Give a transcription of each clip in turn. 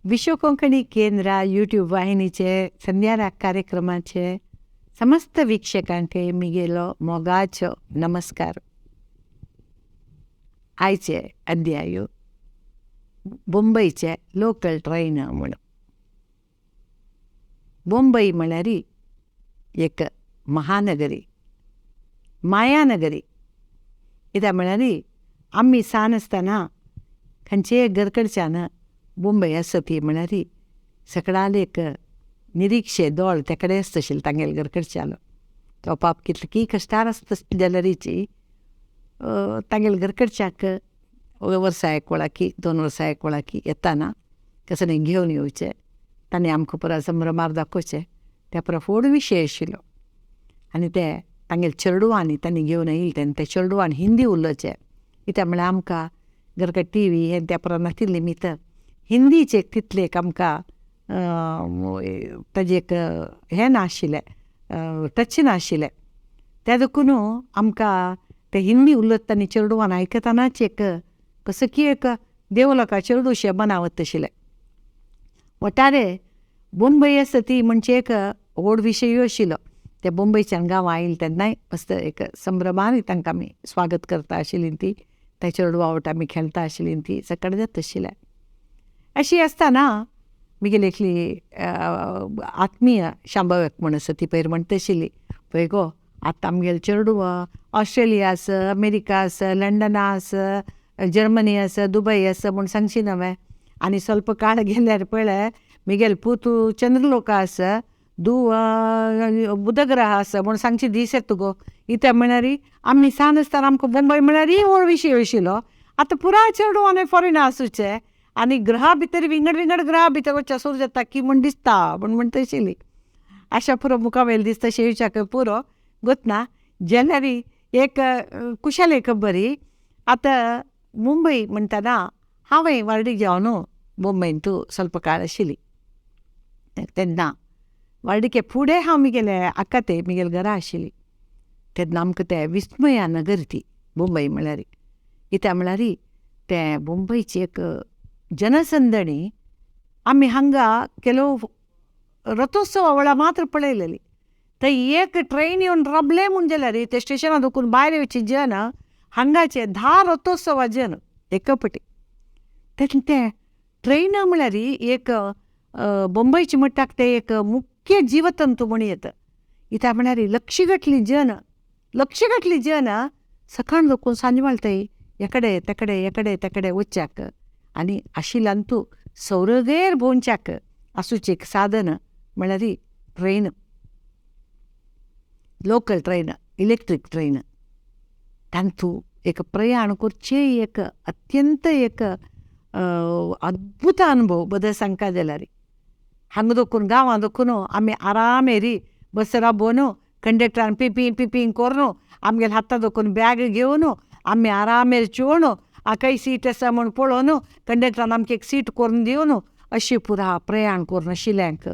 विश्व कोंकणी केंद्र यूट्यूब वाहिनीचे संध्या राग कार्यक्रमाचे समस्त वीक्षकांके मिगेलो मोगाचो नमस्कार. आयचे अध्याय मुंबईचे लोकल ट्रेन म्हणून. मुंबई म्हळ्यार एक महानगरी, मायानगरी. कित्याक म्हळ्यार आमी सान आसतना खंयचे घरकडच्यान मुंबई आसपी म्हळ्यार सकाळाल एक निरीक्षे दोळ ते कडेन आसतशिल्लो तांगेले घरकडच्यालो. तो पाप कितली कश्टार आसता जाल्यारीची तांगेले घरकडच्याक वर्सा एक वळाकी 2 वर्सां एक वळाकी येताना कसं घेवन येवचें, तांणी आमकां पुरो संभ्रमार दाखोवचें. त्या पुरो व्हड विशय आशिल्लो. आनी ते तांगेले चेडवांनी तांणी घेवन येयले तेन्ना ते चेडवान हिंदी उलोवचें. कित्याक म्हळ्यार आमकां घरकड TV हें त्या पुरो नाशिल्लें मितर हिंदीचे तितले एक आमकां ताजें एक हें नाशिल्लें, टच नाशिल्लें. त्या देखून आमकां ते हिंदी उलयता आनी चेडवान आयकतानाच एक कसो की एक देवलोका चेडूशें बनावत आशिल्लें. वटारे मुंबई आसा ती म्हणजे एक व्हड विशय आशिल्लो. ते मुंबयच्यान गांवां आयले तेन्नाय मस्त एक संभ्रमान तांकां आमी स्वागत करता आशिल्लीं ती. त्या चेडवा वांगडा आमी खेळटा आशिल्लीं ती सकाळ जाता आशिल्लें. अशी आसतना म्हगेली एकली आत्मीय शांबवक म्हूण आसा ती पयर म्हणटा आशिल्ली, पळय गो आतां आमगेले चेडवां ऑस्ट्रेलिया आसा, अमेरिका आसा, लंडना आसा, जर्मनी आसा, दुबय आसा म्हूण सांगची नवे. आनी ಸ್ವಲ್ಪ काळ गेल्यार पळय म्हगेले पुतू चंद्रलोका आसा, धूव बुधग्रह आसा म्हूण सांगची दीस येता गो. इत्या म्हळ्यार आमी सान आसतना आमकां मुंबय म्हळ्यार व्हड विशय आशिल्लो. आतां पुराय चेडवांनी फॉरेन आसूचे आनी ग्रहा भितर विंगड विंगड ग्रहा भितर वच्चे सुरू जाता की म्हूण दिसता म्हूण म्हणटा आशिल्ली. अशा पुरो मुखावेल दिसता शेवच्याक पुरो गोतना जाल्यार एक कुशाले खबरी. आतां मुंबय म्हणटना हांवें वार्डीक जेवून मुंबयन तूं ಸ್ವಲ್ಪ काळ आशिल्ली तेन्ना वार्डीके फुडें हांव म्हगेले आकाते म्हगेले घरा आशिल्ली तेन्ना आमकां ते विस्मया नगर ती मुंबय म्हळ्यार. कित्याक म्हळ्यार ते मुंबयची एक जनसंदणी आमी हांगा केलो रथोत्सवा वेळा मात्र पळयलेली. थंय एक ट्रेन येवन रबलें म्हूण जाल्यार ते स्टेशनार दुखून भायर येवची जन हांगाचे 10 रथोत्सवा जन एकपटी. तेन्ना ते ट्रेन म्हळ्यार एक मुंबयचे म्हणटाक ते एक मुख्य जिवतंतू म्हूण येता. कित्याक म्हळ्यार लक्षगटली जन सकाळ दुखून सांज माळ थंय एकडे तेकडे वच्चाक आनी आशिल्लांतू सौरगेर भोंवच्याक आसूचें एक साधन म्हळ्यार train, local train, electric train. तांतू एक प्रयाण करचें एक अत्यंत एक अद्भुत अनुभव बदल सांगता जाल्यार. हांगा दोखून गांवां दोखून आमी आरामेरी बस राबोवन कंडक्टरान पिपी करून आमगेले हातां दोखून बॅग घेवन आमी आरामेर चोवन खंय सीट आसा म्हूण पळोवन कंडक्टरान आमकां एक सीट करून दिवन अशें पुरा प्रयाण करून आशिल्ल्यांक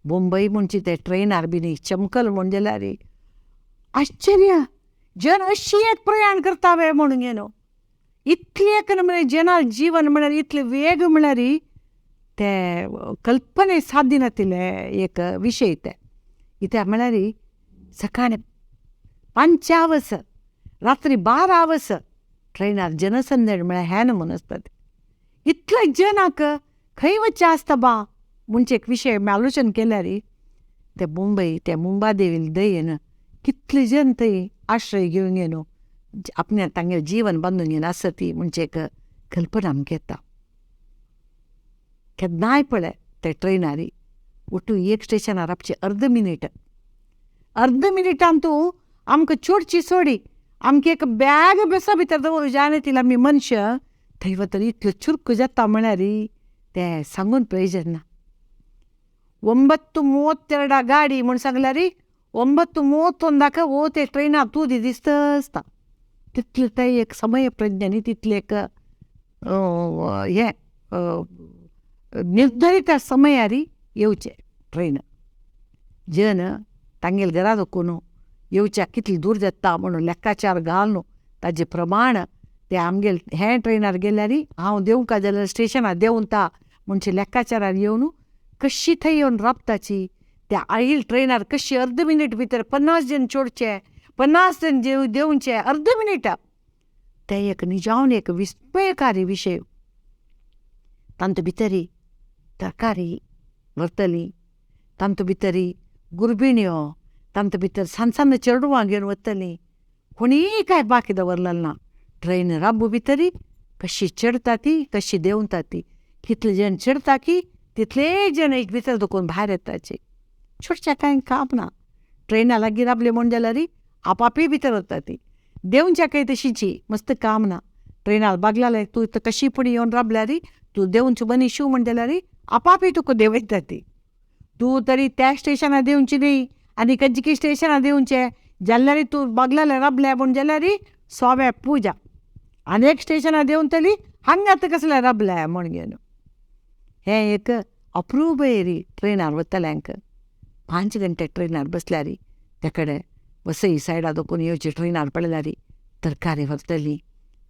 मुंबय म्हणचे ते ट्रेनार बीन चमकल म्हूण जाल्यार आश्चर्य. जन अशी एक प्रयाण करतावे म्हणून न्हू. इतलें एक म्हळ्यार जना जीवन म्हळ्यार इतलें वेग म्हळ्यार ते कल्पने साध्य नाशिल्ले एक विशय ते. कित्याक म्हळ्यार सकाळीं 5 hours रात्री 12 hours ट्रेनार जनसंदणी म्हळ्यार हें म्हूण आसता. इतले जनाक खंय वच्चें आसता बा म्हणचे एक विशय आलोचन केल्यार ते मुंबय ते मुंबादेवी दयेन कितले जन थंय आश्रय घेवन येवन आपणे तांगेलें जीवन बांदून घेवन आसा ती म्हणचे एक कल्पना आमकां येता. केन्नाय पळय ते ट्रेनार उठून एक स्टेशनार आपची अर्द मिनिटान तूं आमकां चोडची सोडी आमकां एक बॅग बसा भितर दवरूं जाय ती आमी मनशां थंय वतर इतल्यो चुरक जाता म्हळ्यार ते सांगून प्रयोजन ना. 9:32 ಗಾಡಿ म्हूण सांगल्यार 9:31 हो ते ट्रेनार तूं दिसता आसता. तितले थंय एक समय प्रज्ञानी तितले एक हें निर्धारीत समयार येवचें ट्रेन. जन तांगेले घरा दोखून येवच्या कितले दूर जाता म्हणून लेक्काचार घालून ताजे प्रमाण ते आमगेले हे ट्रेनार गेल्यार हांव देवूंका जाल्यार स्टेशनार देंवता म्हणजे लेक्काचारार येवन कशी थंय येवन राबताची. त्या आईल ट्रेनार कशी अर्द मिनीट भितर 50 जण चोडचे, 50 जण देंवचे अर्द मिनिटा. ते एक निजावन एक विस्मयकारी विशय. तांतू भितरी तरकारी व्हरतली, तांतू भितरी गुरबिण्यो, तांतू भितर सಣ್ण सण्ण चेडवां घेवन वतलीं. कोणीय काय बाकी दवरलेलें ना. ट्रेन राबू भितरी कशी चडटा ती, कशी देंवता ती. कितले जण चडटा की तितले जण एक भितर दुखून भायर येताचे. चडचें कांय काम ना. ट्रेना लागीं राबले म्हण जाल्यार आपापय भितर वता ती. देंवच्या काही तशीची मस्त काम ना. ट्रेनार बागलाले तूं कशी पूण येवन राबल्यार तूं देंवचें मनीस शिव म्हण जाल्यार आपापय तुका देंवयता ती. तूं तरी त्या स्टेशनार देंवची न्ही आनी खंयची स्टेशनार देंवचें जाल्यार तूं बागलाले राबल्या म्हण जाल्यार सोव्या पुजा. आनी एक स्टेशनार देंवतली हांगात कसले राबल्या म्हण घेवन. हें एक अप्रूप री ट्रेनार वतल्यांक. 5 गंटे ट्रेनार बसल्यार ते कडेन वसई सायडा दोकून येवची ट्रेनार पडल्यार तरकारी व्हरतली,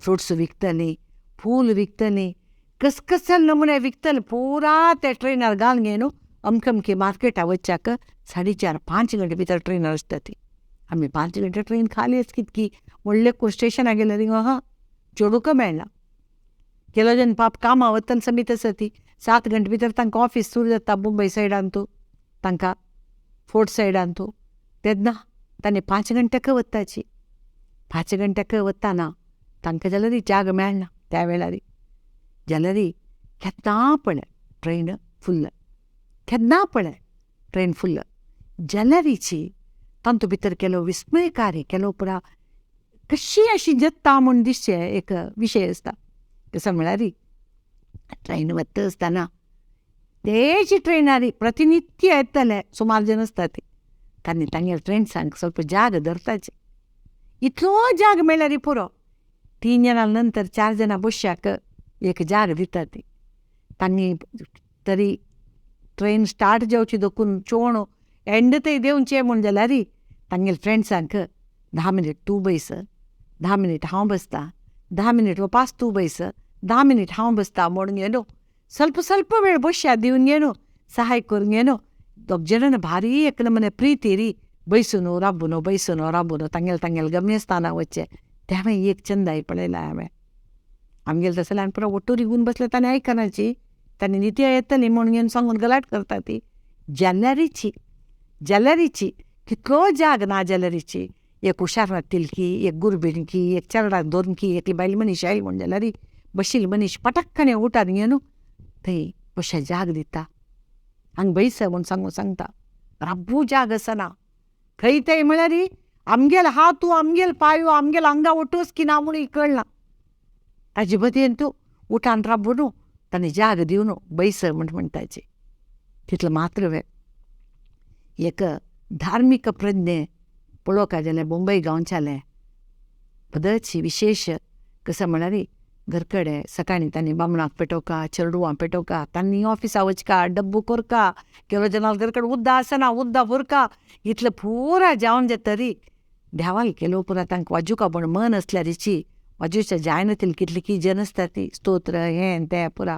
फ्रुट्स विकतली, फूल विकतली, कसकसल नमुने विकतली. पुरा ते ट्रेनार घालून घेवन अमकी मार्केटा वच्चाक 4:30-5 गंटे भितर ट्रेनार आसता ती. आमी 5 गंटे ट्रेन खालीच कितकी व्हडले स्टेशनार गेल्यार चडूंक मेळना. केलो जन पाप कामां वतन समीत आसा ती 7 गंटे भितर तांकां ऑफीस सुरू जाता. मुंबय सायडान तूं तांकां फोर्ट सायडान तूं तेन्ना ताणें 5 गंटेक वताची. 5 गंटेक वताना तांकां जाल्यार जाग मेळना त्या वेळार. जाल्यार केन्ना पळय ट्रेन फुल्ल, केन्ना पळय ट्रेन फुल्ल जाल्यारीची तांतू भितर केलो विस्मयकारी केलो पुरा कशी अशी जत्ता म्हूण दिसचें एक विशय आसता. कसो म्हळ्यार ट्रेन वता आसतना तेची ट्रेनार प्रतिनित्य येतले सुमार जण आसता ती. तांणी तांगेल्या फ्रेंड्सांक ಸ್ವಲ್ಪ जाग धरताचे. इतलो जाग मेळ्यार पुरो 3 जणां नंतर 4 जणां बसशाक एक जाग दिता ती. तांणी तरी ट्रेन स्टार्ट जावची दोकून चोवण एंड थंय देंवचें म्हण जाल्यार तांगेल्या फ्रेंड्सांक 10 मिनीट तूं बस, 10 मिनीट हांव बसतां, 10 मिनीट वापास तूं बस, 10 मिनीट हांव बसतां म्हूण घेवन ಸ್ವಲ್ಪ वेळ बसया दिवन घेवन सहाय करून घेवन दोग जणांनी भारी एक नमुने प्रीती री बैसून राबून तांगेल गम्यस्थाना वच्चें. तें हांवें एक चंदाय पळयला. आमगेले तसले आनी पुरो ओटूर घेवन बसले ताणें आयकनाची. तांणी नित्य येतली म्हूण घेवन सांगून गलाट करता ती. जाल्यारीची कितलो जाग ना जाल्यारीची. एक हुशार तिलकी, एक गुरबिणकी, एक चरडाक दोरकी, एक बायल मनीस आयली म्हण जाल्यार बशिल्ली मनीस पटक्कने उठान घेवन थंय कशें जाग दिता. हांगा बैस म्हूण सांगता. राब्बू जाग आसना. खंय थंय म्हळ्यार आमगेल हातू, आमगेल पांयो, आमगेल आंगा ओटूस की ना म्हूण कळना. ताजे बदयेन तूं उठान राबून ताणें जाग दिवन बैस म्हूण म्हणटाचे. तितलो मात्र वेळ एक धार्मीक प्रज्ञे पळोवका जाल्यार मुंबय गांवच्याले बदलची विशेष कसं म्हळ्यार घरकडे सकाळीं तांणी बामणाक पेटोवका, चेडवां पेटोवका, तांणी ऑफिसा वचका, डब्बू करका, केलो जनाल घरकडे उद्दां आसना उद्दां भरका. इतलें पुरा जावन जातरी देवाल केलो पुरा तांकां वाजूका म्हूण मन आसल्यारीची वाजूच्या जायनातील कितली की जन आसता ती स्तोत्र हें तें पुरा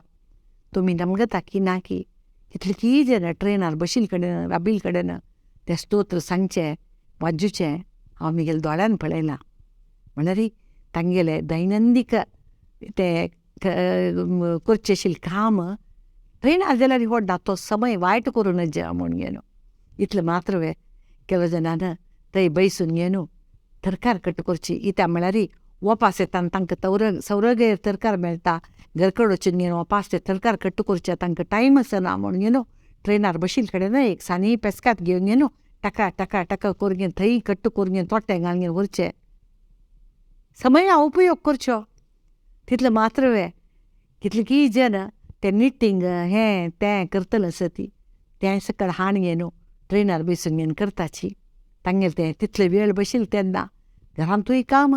तुमी नमगता की ना की कितली की जन ट्रेनार बशील कडेन राबील कडेन तें स्तोत्र सांगचें वाजूचें हांव म्हगेल्या दोळ्यान पळयलां. म्हळ्यार तांगेले दैनंदीक ते करचें आशिल्लें काम ट्रेनार जाल्यार व्हडना तो समय वायट करून नज म्हूण घेवन इतलें मात्र वेळ केलो जनान थंय बैसून घेवन तरकार कट्ट करची. इत्या म्हळ्यार वपास येताना तांकां सौरगेर तरकार मेळटा. घरकड वचून घेवन वपास ते तरकार कट्ट करचे तांकां टायम आसना म्हूण घेवन ट्रेनार बशील कडेन एक सानी पेस्कात घेवन घेवन टका टका टका करून घेवन थंय कट्ट करून घेवन तोट्याक घालून घेवन व्हरचें. समया उपयोग करचो. तितलें मात्र वेळ कितले की जन तें निटींग हें तें करतलें आसा ती तें सकयल हाण घेवन ट्रेनार बसून घेवन करताची. तांगेलें तें तितले वेळ बशील तेन्ना घरांतूय काम,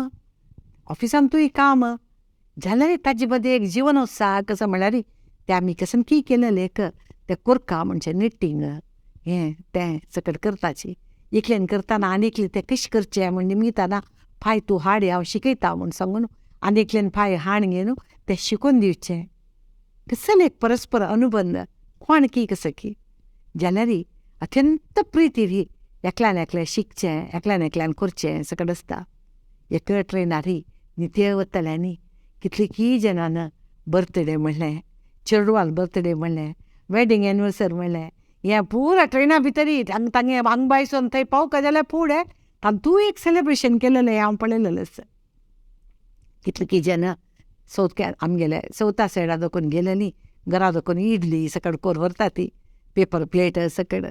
ऑफिसांतूय काम जाल्यार ताजे मदें एक जिवनोत्साह कसो म्हळ्यार तें आमी कसन की केलेलें एक तें कोरका म्हणजे निटींग हें तें सकयल करताची. एकल्यान करतना आनीकलें तें कशें करचें म्हण निमताना फाय तूं हाड हांव शिकयता म्हूण सांगून आनीकल्यान फाय हाण घेवन तें शिकून दिवचें. कसले एक परस्पर अनुबंध कोणकी कसं की जाल्यार अत्यंत प्रिती ही एकल्यान एकलें शिकचें एकल्यान एकल्यान करचें सकट आसता. एका ट्रेनार नित्य वतल्यांनी कितलींय जाणांन बर्थडे म्हणलें, चेडवाल बर्थडे म्हणलें, वेडींग एनिवर्सरी म्हणलें, हें पुरा ट्रेना भितर तांगे हांग बायसून थंय पावका जाल्यार फुडें तातूंय एक सेलिब्रेशन केलेलें हांव पळयलेलें आसा. कितलीं जाणां आमगेले चवथा सायडा दोकून गेलेलीं घरा दोकून इडली सकट करून व्हरता ती पेपर प्लेट सकट.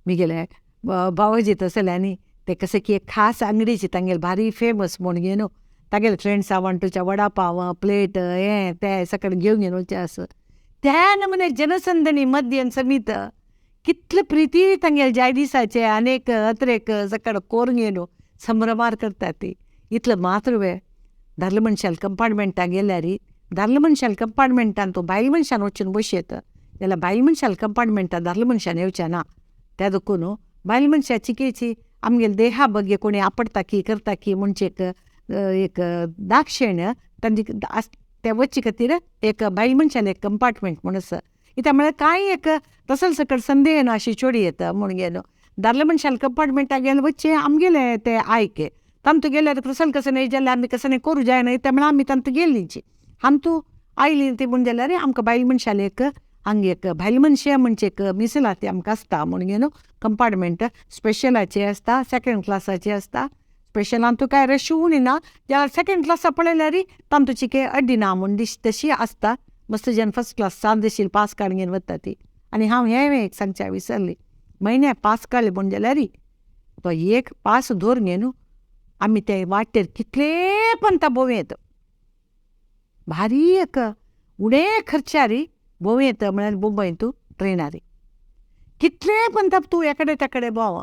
म्हगेले बावाजी तसल्यांनी ते कशें की एक खास अंगडीची तांगेले भारी फेमस म्हूण घेवन तागेले फ्रेंड्सा वांटूच्या वडा पाव प्लेट हें तें सकट घेवन वचचें आसा. त्या नमुने जनसंदणी मध्यन समीत कितले प्रिती तांगेले ज्या दिसाचे आनेक अत्रेक सकट कोरून घेवन संभ्रमार करता ती. इतलो मात्र वेळ दादले मनशाल कंपार्टमेंटाक गेल्यार दादले मनशाल कंपार्टमेंटान तूं बायल मनशान वचून बसयत जाल्यार बायल मनशाल कंपार्टमेंटान दादले मनशान येवचें ना. त्या देखून बायल मनशा चिकेची आमगेले देहा ಬಗ್ಗೆ कोणी आपडटा की करता की म्हणचे एक दाक्षिण्य तांची ते वच्चे खातीर एक बायल मनशाले एक कंपार्टमेंट म्हूण आसा. कित्याक म्हळ्यार कांय एक तसल सकट संदेह ना अशी चोडी येता म्हूण गेलो दादले मनशाल कंपार्टमेंटाक गेले वच्चे आमगेले ते आयके तांतू गेल्यार कसं कसं नाही जाल्यार आमी कसं नाही करूं जायना ते म्हळ्यार आमी तांतू गेल्लींची आमतू आयली ती म्हूण जाल्यार आमकां बायल मनशाले एक हांगा एक बायल मनशे म्हणचे एक मिसलाती आमकां आसता म्हूण घेवन कंपार्टमेंट स्पेशलाचे आसता सेकंड क्लासाचे आसता. स्पेशलान तूं कांय रश उणिना जाल्यार सेकंड क्लासा पळयल्यार तांतू चिके अड्डी ना म्हूण तशी आसता. मस्त जेन्ना फर्स्ट क्लास सात दिशील पास कार्ड घेवन वता ती. आनी हांव हें एक सांगच्या विसरली म्हयन्याक पास काडलें म्हूण जाल्यार तो एक पास धोर घेवन आमी ते वाटेर कितले पंता भोंवयत भारी एक उणे खर्चार भोंवयत म्हळ्यार मुंबय तूं ट्रेनार कितले पंता तूं एकडे तेकडे भोंव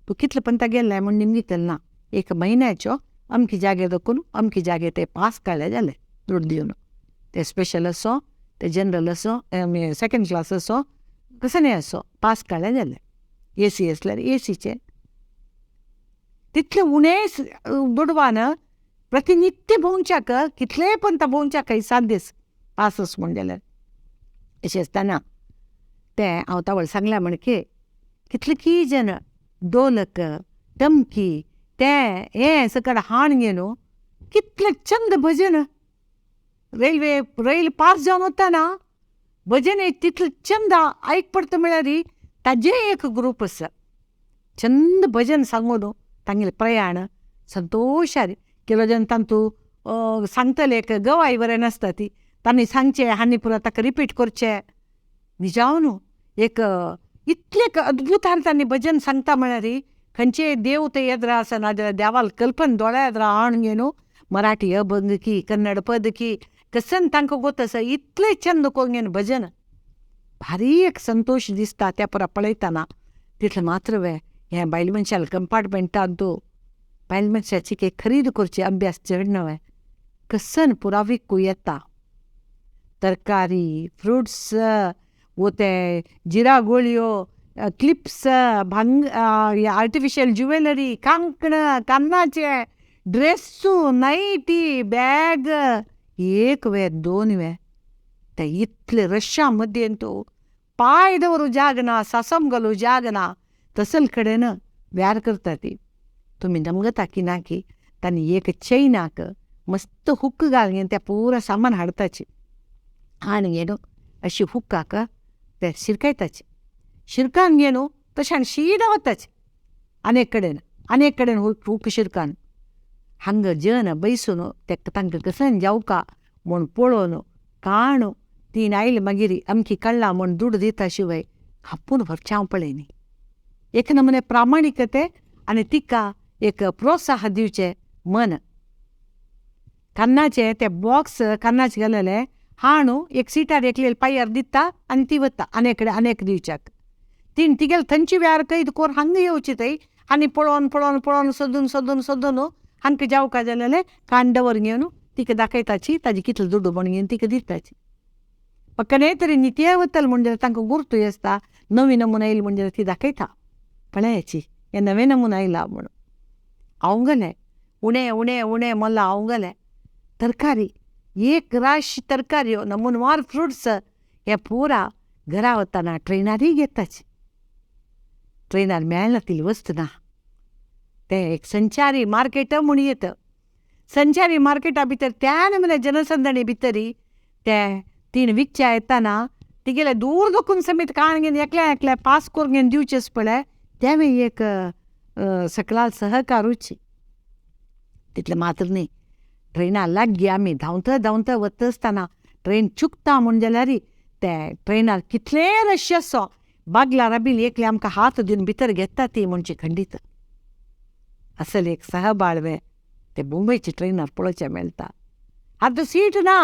तूं कितले पंता गेल्ले म्हूण निमगितल ना. एक म्हयन्याच्यो अमके जागे देखून अमके जागे ते पास काडले जाले दूड दिवन ते स्पेशल असो ते जनरल असो सेकंड क्लास असो कसं असो पास काडले जाले. एसी असल्यार एसीचे तितले उणे दुडवान प्रतिनित्य भोंवच्याक कितले पंता भोंवच्याक 7 दीस पास आस म्हूण जाल्यार अशें आसतना तें हांव तावळ सांगल्या म्हणके कितले जन ढोलक टमकी तें हें सकट हाण घेवन कितले चंद भजन रैल पास जावन वतना भजन तितले चंद आयक पडटा म्हळ्यार ताजे एक ग्रूप आसा चंद भजन सांगून तांगेले प्रयाण संतोशार केलो जन तांतू सांगतले एक गवाय बरें नासता ती तांणी सांगचें आनी पुरो ताका रिपीट करचें निजावन एक इतले अद्भुतान तांणी भजन सांगता म्हळ्यार खंयचे देव ते येद्रा आसा ना जाल्यार देवाल कल्पन दोळ्या येद्रा हाण घेवन मराठी अभंग की कन्नड पद की कसन तांकां गोत आसा इतले चंद करून घेवन भजन भारी एक संतोश दिसता त्या पुरा पळयतना. तितले मात्र वेळ हें बायल मनशाल कंपार्टमेंटान तूं बायल मनशाची की खरीद करची अभ्यास चडना वेळ कसन पुरा विकूं येता तरकारी फ्रुट्स वो ते जिरा गोळयो क्लिप्स भांग आर्टिफिशियल ज्युवेलरी कांकणां कान्नाचे ड्रेसू नायटी बॅग एक वेळ 2 वेळ ते इतले रश्या मध्ये तूं पांय दवरूं जाग ना सासम घालूं जाग ना तसल कडेन व्यार करता ती. तुमी नमगता की ना की तांणी एक चैनाक मस्त हुक्क घालून त्या पुरा सामान हाडताची हाण घेवन अशी हुक्काक ते शिरकायताचे शिरकान घेवन तशें शीदा वताचे आनेक कडेन हुक्क शिरकान हांगा जन बैसून तांकां कसन जावका म्हूण पळोवन काण तीन आयले मागीर अमकी काडला म्हूण दूड दिता शिवाय हापून व्हरचें हांव पळयनी. एक नमुने प्रामाणिकते आनी तिका एक प्रोत्साह दिवचें मन. कन्नाचे ते बॉक्स कन्नाचे गेलेले हाणू एक सिटार एकलेले पांयार दिता आनी ती वता अनेक दिवच्याक तीन तिगेले थंयची व्यार कैद कोर हांगा येवची थंय आनी पळोवन सोदून हांकां जावका जाल्यार कांडवर घेवन तिका दाखयताची ताजी कितले दुडू म्हूण घेवन तिका दिताची. पक्कने तरी नित्य वतल म्हूण जाल्यार तांकां गुर्तूय आसता नवी नमून आयली म्हूण जाल्यार ती दाखयता पळयाची हें नवें नमून आयला म्हूण. हांव गेलें उणें मल्लां हांव गेलें तरकारी एक राशी तरकाऱ्यो नमुनवार फ्रुट्स हे पुरा घरा वताना ट्रेनारय घेताच. ट्रेनार मेळना ती वस्त ना. ते एक संचारी मार्केट म्हूण येता. संचारी मार्केटा भितर त्या नमुने जनसंदणी भितरी ते तीन विकच्या येताना तिगेले दूर दोकून समीत काणगेन एकल्या पास करून दिवचेच पळय तेवे एक सकलाल सहकारूच. तितले मात्र न्ही. ट्रेना लागीं आमी धांवता वता आसतना ट्रेन चुकता म्हूण जाल्यार ते ट्रेनार कितले रश आसो बागलार बीन एकले आमकां हात दिवन भितर घेता ती म्हणचे खंडीत. असल एक सहबाळवे ते मुंबयचे ट्रेनार पळोवचें मेळटा. आतां सीट ना,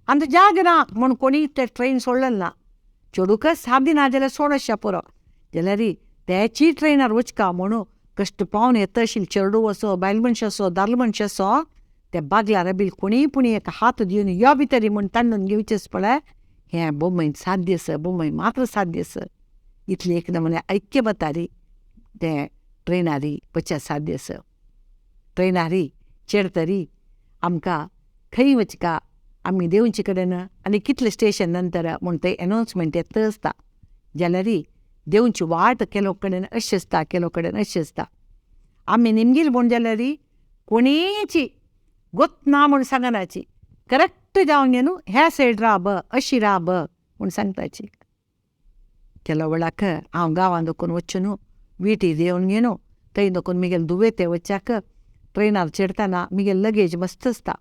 आतां जाग ना म्हूण कोणी ते ट्रेन सोडलें ना. चेडूकच सादी ना जाल्यार सोडोशा पुरो जाल्यार तेची ट्रेनार वचका म्हणून कश्ट पावन येता आशिल्ली चेडू असो बायल मनशां असो दादलो मनशां असो ते बागलार बीन कोणी एक हात दिवन यो भितरी म्हूण तांडून घेवचेच पळय हें बोंबईन साध्य आसा. बोंबईन मात्र साध्य आसा. इतली एक नमुने ऐक्यबतारी ते ट्रेनारी वचचें साध्य आसा. ट्रेनारी चेडतरी आमकां खंय वचका आमी देवचे कडेन आनी कितले स्टेशन नंतर म्हूण थंय अनावन्समेंट येता आसता जाल्यार देवची वाट केलो कडेन अशें आसता केलो कडेन अशें आसता. आमी निमगेली म्हूण जाल्यार कोणीची गोत ना म्हूण सांगनाची. करेक्ट जावन न्हू ह्या सायड राब अशी राब म्हूण सांगताची. केलो वेळाक हांव गांवांत दोकून वच्चो न्हू विटी देंवन न्हू थंय दोकून मिगेल दुवे ते वच्चाक ट्रेनार चेडटाना मिगेल लगेज मस्त आसता.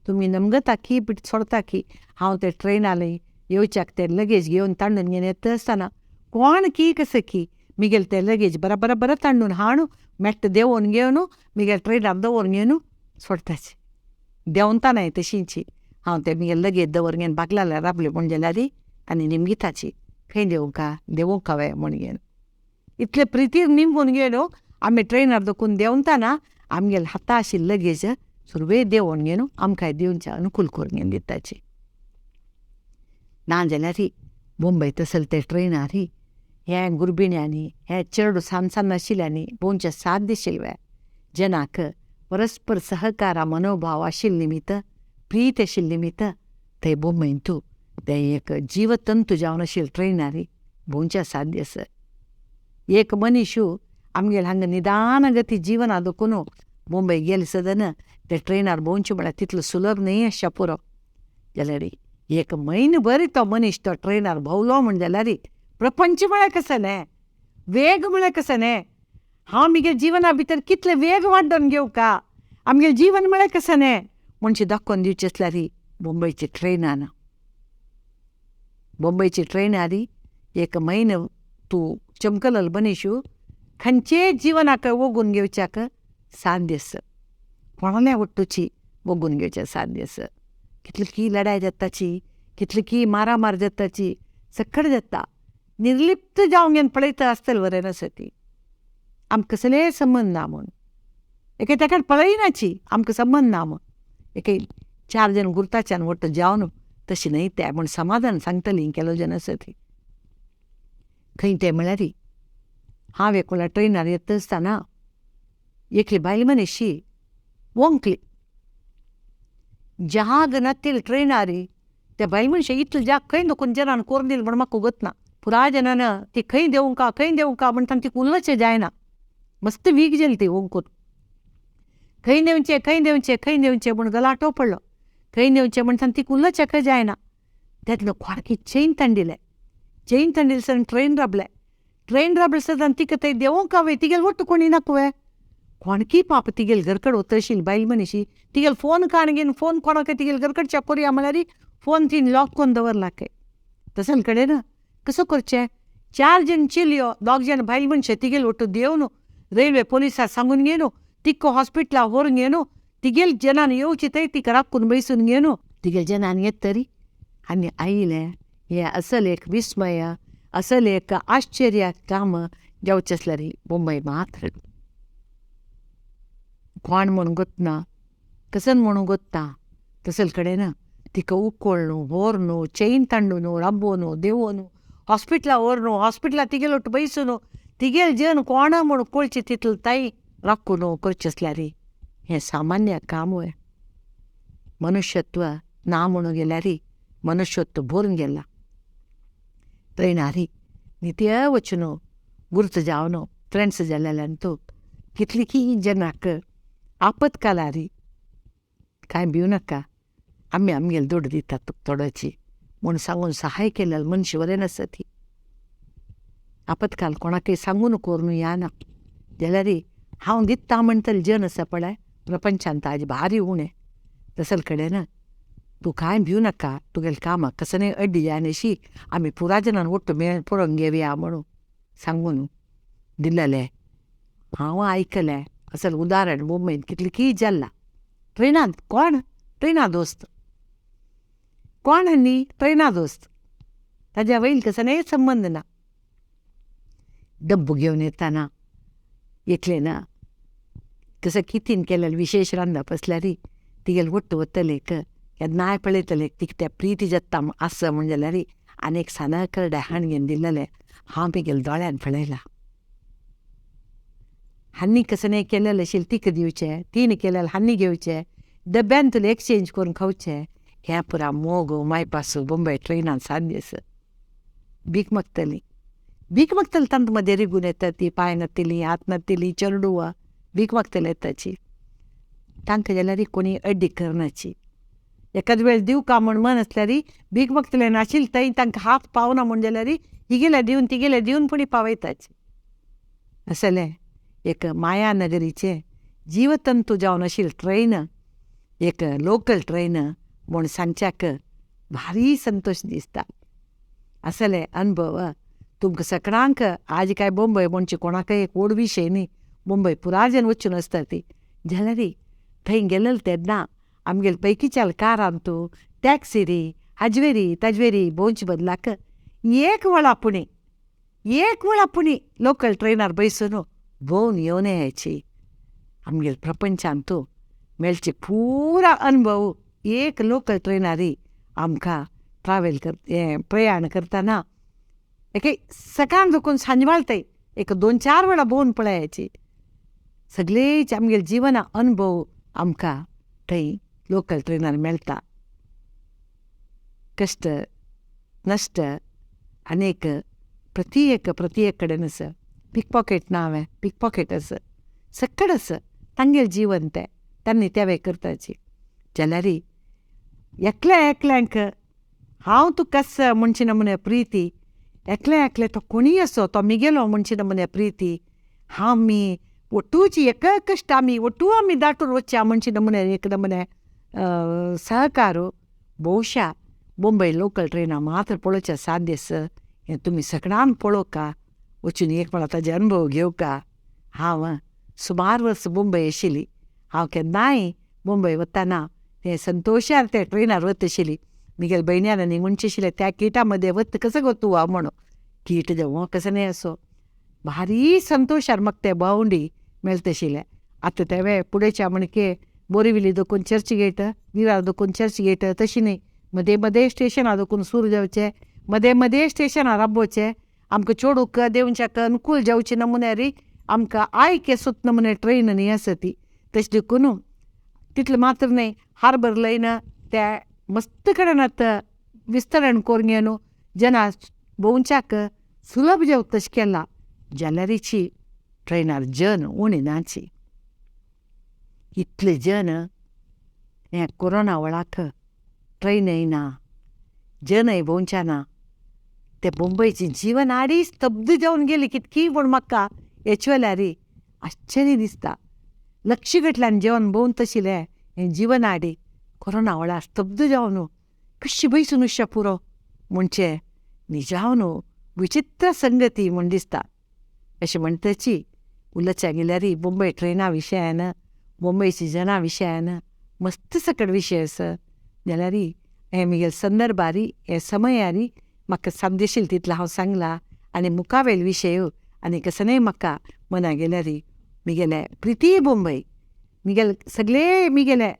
तुमी नमगता की पीट सोडता की हांव ते ट्रेनार येवच्याक ते लगेज घेवन तांडून घेवन येता आसतना कोण की कसं की मिगेल ते लगेज बरा तांडून हाडून मेट्ट देंवोन घेवन मिगेल ट्रेनार दवरून घेवन सोडताची. देंवतानाय तशींची हांव ते मिगेल लगेज दवर घेवन बागलार राबलें म्हूण जाल्यार आनी निमगिताची खंय देवूंक वे म्हूण घेवन इतले प्रितीन निमगून घेवन आमी ट्रेनार दोकून देंवताना आमगेल हाता आशिल्ली लगेज सुरवे देंवोन घेवन आमकांय दिवचें अनुकूल करून घेवन दिताची. ना जाल्यार मुंबय तसल ते ट्रेनार हे गुरबिण्यांनी हे चेडू सान्न नाशिल्ल्यांनी भोंवचें साध्य आशिल्लें. जनाक परस्पर सहकारा मनोभाव आशिल्ले निमित्त प्रीत आशिल्ले निमित्त थंय मुंबयन तूं ते एक जीवतंतू जावन आशिल्ले ट्रेनार भोंवचें साध्य आसा. एक मनीस आमगेले हांगा निदान गती जिवना दोकून मुंबय गेले सदन ते ट्रेनार भोंवचें म्हळ्यार तितलो सुलभ न्ही आसचें पुरो जाल्यार एक म्हयनोभर तो मनीस तो ट्रेनार भोंवलो म्हूण जाल्यार प्रपंच म्हळ्यार कसो न्हय वेग म्हळ्यार कसो न्हय. हांव मिगे जिवना भितर कितले वेग वाडोवन घेवका आमगे जीवन म्हळ्यार कसो न्हय म्हणचे दाखोवन दिवचें आसल्यार मुंबयचे ट्रेनान मुंबयचे ट्रेनार एक म्हयनो तूं चमकलल मनीस खंयचे जिवनाक वगून घेवच्याक साध्य आसा. कोणाल्या वट्टूची वगून घेवचें साध्य आसा. कितली की लढाय जाताची कितली की मारामार जाताची सकड जाता. निर्लिप्त जावन घेवन पळयता आसतलें बरें आसा ती आमकां कसले संबंद ना म्हूण एके ताका पळयनाची आमकां संबंद ना म्हूण एके 4 जन गुर्ताच्यान वट्ट जावन तशें न्हय तें म्हूण समाधान सांगतलीं केलो जन आसा ती. खंय तें म्हळ्यार हांव एक वेळार ट्रेनार येता आसतना एकली बायल मनीस वोंकली जाग नातिल्ली ट्रेनार त्या बायल मनशाक इतलो जाग खंय दोकून जनान कोरून दिलो म्हूण म्हाका खबर ना. पुराय जनान ती खंय देंवका म्हणटा ती उल्लचें जायना. मस्त वीक जाली ती वोंकून खंय देंवचें म्हूण गलाटो पडलो. खंय देंवचें म्हणटा ती उल्लचें जायना. तेतलो कोणाकी चेन तांडिली सर ट्रेन राबले सदां तिका थंय देंवोंक हांवें तिगेल वट्ट कोणी नाकवे कोणकी पाप तिगेल घरकड वता आशिल्ली बायल मनीस तिगेल फोन काणगेन फोन कोणाक तिगेल घरकड चॅक करुया म्हळ्यार फोन तीन लॉक करून दवरला काय. तसल कडेन कसो करचें 4 जन चिल्यो 2 जन बायल मनशां तिगेल वट्ट देंवन रेल्वे पुलिसाक सांगून घेवन तिका हॉस्पिटलाक व्हरून घेवन तिगेल जनान येवची थंय तिका राखून बसून घेवन तिगेल जनान येत तरी आनी आयलें हें असल एक विस्मय असल एक आश्चर्य काम जावचें आसल्यार मुंबय मात्र कोण म्हूण गोतना कसन म्हणून गोत्ता. तसल कडेन तिका उखोळनू व्हरनू चेन तांडून राबोवन देंवोन हॉस्पिटलाक व्हरनू हॉस्पिटलाक तिगेल वट्ट बसून तिगेल जन कोणा म्हूण कळचें तितलें ताई राखून करचें आसल्यार हें सामान्य काम वय. मनुष्यत्व ना म्हणून गेल्यार मनुष्यत्व भरून गेला ट्रेनारी नित्य वचून गुर्त जावन फ्रेंड्स जाल्यांतू कितली की जनाक आपत्कालारी कांय भिवू नाका, आमी आमगेले दोड दितात तुका थोडोची म्हूण सांगून सहाय केलें मनशां बरें नासता ती. आपत्काल कोणाकय सांगून करून येना जाल्यार हांव दिता म्हणटलें जन आसा पळय प्रपंचांत ताजें भारी उणें. तसले कडेन तूं कांय भिवू नाका, तुगेलें कामाक कसनय अड्डी जायनाशी आमी पुरा जनान ಒಟ್ಟು पळोवन घेवया म्हणून सांगून दिल्लें हांव आयकलें. असल उदाहरण मुंबयन कितलें की जाल्लां. ट्रेनांत कोण ट्रेना दोस्त, कोण न्ही ट्रेना दोस्त, ताज्या वयले कसनय संबंद ना. डब्बू घेवन येताना एकलें ना, कसं कितीन केलेलें विशेष रांदप आसल्यार तिगेले ಒಟ್ಟು वतलें केन्नाय पळयतलें तिका त्या प्रिती जत्ता आस म्हण जाल्यार आनीक सानकरडें हाणगेन दिल्लेलें हांव म्हगेल्या दोळ्यान पळयलां. हांनी कसनय केलेलें आशिल्लें तिका दिवचें, तिणें केलेलें हांनी घेवचें, डब्यान तुला एक्सचेंज करून खावचें, हें पुरा मोग मायपासू बॉम्बे ट्रेनान साध्य आसा. भीक मागतली तंत मध्ये रिगून येता ती, पांय नातिली, हात नातिली, चेडूआ भीक मागतली येताची. तांकां जाल्यार कोणी अड्डी करनाची. एकाद वेळ दिव का म्हूण मन आसल्यार भीक मागतलें नाशिल्लें थंय तांकां हात पावना म्हूण जाल्यार हिगेले दिवन तिगेले दिवन पुणी पावयताची. असलें एक मायानगरीचें जीवतंतू जावन आशिल्लें ट्रेन, एक लोकल ट्रेन म्हूण सांगच्याक भारी संतोश दिसता. असले अनुभव तुमकां सगळ्यांक आज काय बॉम्बे म्हणचे कोणाकय एक व्हड विशय न्ही. मुंबय पुराजन वचून आसता ती जाल्यार थंय गेलेलें तेन्ना आमगेले पैकीच्या कारांतू टॅक्सीरी हाजवेरी ताजवेरी भोंवचे बदलाक एक वळ आपुणी लोकल ट्रेनार बसून भोवन येवन यायची. आमगेले प्रपंचांतू मेळचे पुरा अनुभव एक लोकल ट्रेनारी आमकां प्रयाण करतना एके सकाळ दुखून सांजवाळताय एक 2-4 वेळा भोवन पळयाची. सगळेच आमगेले जिवना अनुभव आमकां थंय लोकल ट्रेनार मेळटा. कश्ट नश्ट अनेक प्रत्येक कडेन आसा. पिकपॉकेट ना हांवें पिकपॉकेट आसा सक्कड आसा तांगेलें जीवन तें तांणी तेवें करताची जाल्यार एकल्यांक हांव तुका आसा म्हणचे नमुने प्रिती, एकलें तो कोणीय असो तो मिगेलो म्हणचे नमुने प्रिती, आमी ಒಟ್ಟೂಚಿ ಕಷ್ಟ ಆಮಿ ಒಟ್ಟೂ ಆಮಿ ದಾಟು ವಚ್ಚ ಮುಂಚೆ ನಮ್ಮನೆ ಏಕ ನಮ್ಮನೆ सहकारो ಬಹುಶಃ मुंबई लोकल ट्रेना मात्र पळोवच्या साध्य आसा. हें तुमी सगळ्यांक पळोवका वचून एक वेळा ताजे अनुभव घेवका. हांव सुमार वर्स मुंबय आशिल्ली. हांव केन्नाय मुंबय वताना तें संतोशार त्या ट्रेनार वता आशिल्ली. म्हगेल्या भयण्यान आनी म्हणचे आशिल्लें त्या किटा मध्ये वता कसं गो तूं म्हणून. कीट देवो कसं नाही असो भारी संतोशार म्हाका तें भोंवडी मेळता आशिल्लें. आतां तेवें फुडेच्या म्हणके बोरिविली दोकून चर्च गेट विरार दोकून चर्च गेट तशी न्ही. मदें स्टेशनार दोकून सूर जावचें, मदें स्टेशनार राबोवचें. आमकां चोडूक देंवच्याक अनुकूल जावचे नमुन्यार आमकां आयके सुत नमुने ट्रेन न्ही आसा ती. तशें देखून तितलें मात्र न्ही हार्बर लायन त्या मस्त कडेन आतां विस्तरण करून न्हू जना भोंवच्याक सुलभ जावं तशें केलां जाल्यारीची ट्रेनार जन उणी नाची. इतले जन हें कोरोना वेळाक ट्रेनय ना जनय भोंवच्या ना. ते मुंबयचें जीवन आडी स्तब्ध जावन गेली कितकी म्हूण म्हाका हेचे वेल्यार आश्चर्य दिसता. लक्षगटल्यान जेवण भोंवत आशिल्लें हें जीवन आडी कोरोना वेळार स्तब्ध जावन कशी बसून उश्या पुरो म्हणचे निजावन विचित्र संगती म्हूण दिसता. अशें म्हणटची उलच्या गेल्यार मुंबय ट्रेना विशयान मुंबयच्या जना विशयान मस्त सकट विशय आसा जाल्यार हें म्हगेल्या संदर्भारी हे समयारी म्हाका साध्य आशिल्लें तितलें हांव सांगलां. आनी मुखावेल विशय आनी कसनय म्हाका मना गेल्यार म्हगेलें प्रिती मुंबय म्हगेले सगळे म्हगेले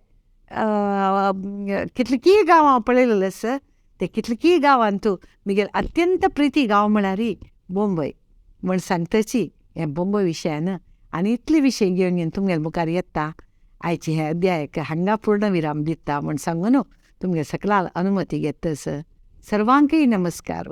कितलेकी गांव हांव पळयलेलें आसा ते कितलेकी गांवांतू म्हगेलें अत्यंत प्रिती गांव म्हळ्यार मुंबय म्हण सांगताची हें मुंबय विशयान. आनी इतले विशय घेवन तुमगेले मुखार येता. आयचे हे अध्यायाक हांगा पूर्ण विराम दिता म्हण सांगून तुमगे सकलाल अनुमती घेता. सर्वांकय नमस्कार.